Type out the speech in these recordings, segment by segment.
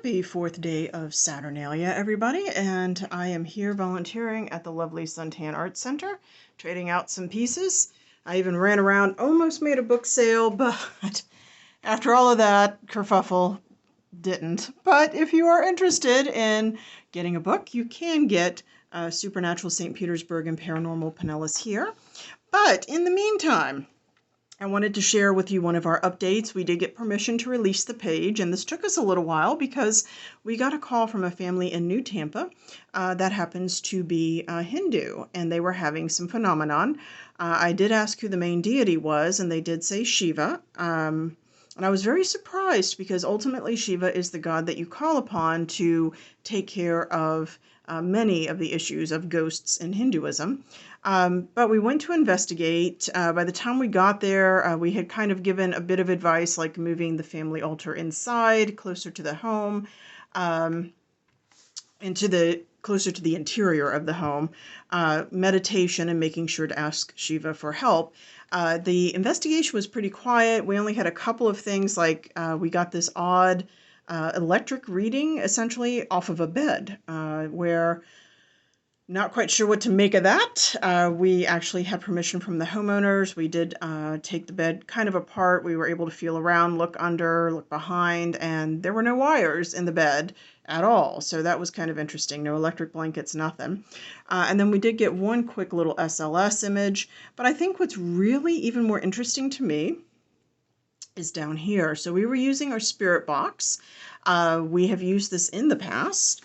Happy 4th day of Saturnalia, everybody, and I am here volunteering at the lovely Suntan Arts Center, trading out some pieces. I even ran around, almost made a book sale, but after all of that kerfuffle, didn't. But if you are interested in getting a book, you can get Supernatural St. Petersburg and Paranormal Pinellas here. But in the meantime, I wanted to share with you one of our updates. We did get permission to release the page, and this took us a little while because we got a call from a family in New Tampa that happens to be Hindu, and they were having some phenomenon. I did ask who the main deity was, and they did say Shiva. And I was very surprised because ultimately Shiva is the god that you call upon to take care of many of the issues of ghosts in Hinduism. But we went to investigate. By the time we got there, we had kind of given a bit of advice, like moving the family altar inside, closer to the home, closer to the interior of the home, meditation, and making sure to ask Shiva for help. The investigation was pretty quiet. We only had a couple of things, like we got this odd electric reading, essentially, off of a bed, where not quite sure what to make of that. We actually had permission from the homeowners. We did take the bed kind of apart. We were able to feel around, look under, look behind, and there were no wires in the bed at all. So that was kind of interesting. No electric blankets, nothing. And then we did get one quick little SLS image. But I think what's really even more interesting to me is down here. So we were using our spirit box. We have used this in the past.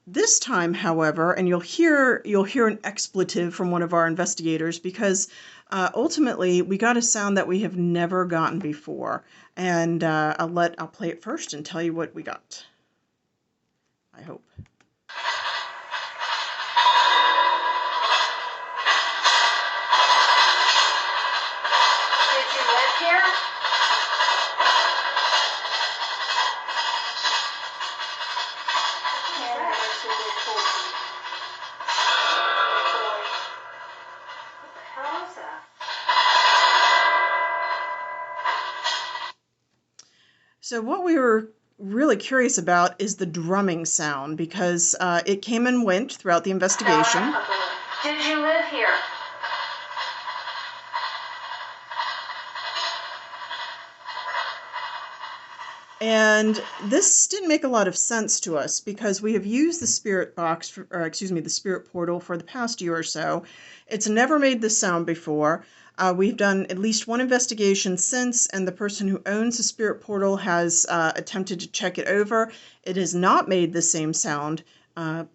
This time, however, and you'll hear an expletive from one of our investigators, because ultimately we got a sound that we have never gotten before. And I'll play it first and tell you what we got. I hope. Did you live here? So what we were really curious about is the drumming sound, because it came and went throughout the investigation. Did you live here? And this didn't make a lot of sense to us because we have used the spirit box, the spirit portal for the past year or so. It's never made this sound before. We've done at least one investigation since, and the person who owns the spirit portal has attempted to check it over. It has not made the same sound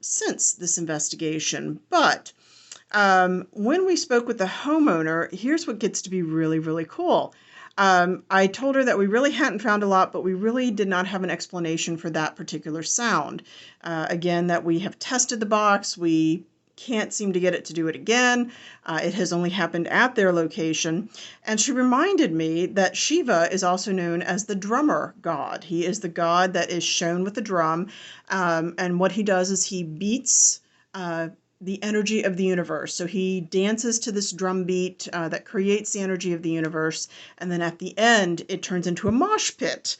since this investigation. But when we spoke with the homeowner, here's what gets to be really, really cool. I told her that we really hadn't found a lot, but we really did not have an explanation for that particular sound. Again, that we have tested the box, we can't seem to get it to do it again. It has only happened at their location. And she reminded me that Shiva is also known as the drummer god. He is the god that is shown with the drum, and what he does is he beats the energy of the universe. So he dances to this drum beat that creates the energy of the universe, and then at the end it turns into a mosh pit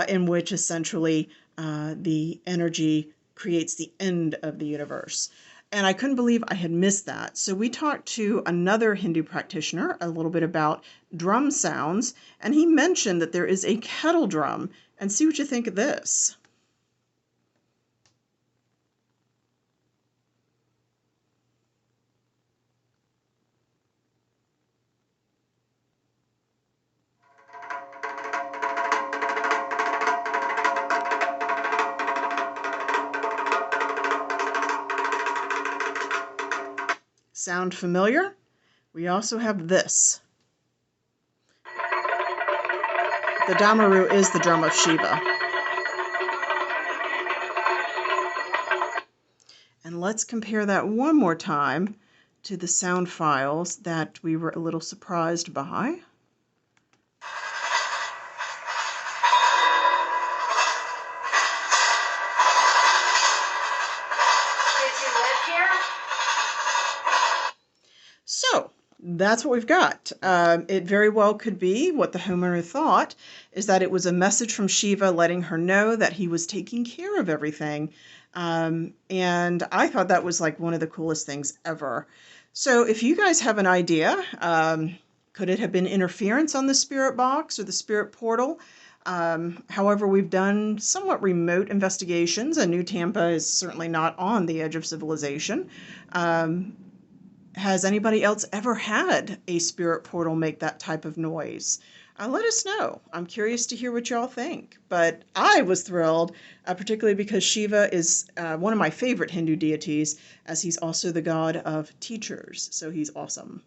in which essentially the energy creates the end of the universe. And I couldn't believe I had missed that. So we talked to another Hindu practitioner a little bit about drum sounds, and he mentioned that there is a kettle drum. And see what you think of this. Sound familiar? We also have this. The Damaru is the drum of Shiva. And let's compare that one more time to the sound files that we were a little surprised by. That's what we've got. It very well could be what the homeowner thought is that it was a message from Shiva letting her know that he was taking care of everything. And I thought that was like one of the coolest things ever. So if you guys have an idea, could it have been interference on the spirit box or the spirit portal? However, we've done somewhat remote investigations, and New Tampa is certainly not on the edge of civilization. Um, has anybody else ever had a spirit portal make that type of noise? Let us know. I'm curious to hear what y'all think. But I was thrilled, particularly because Shiva is one of my favorite Hindu deities, as he's also the god of teachers. So he's awesome.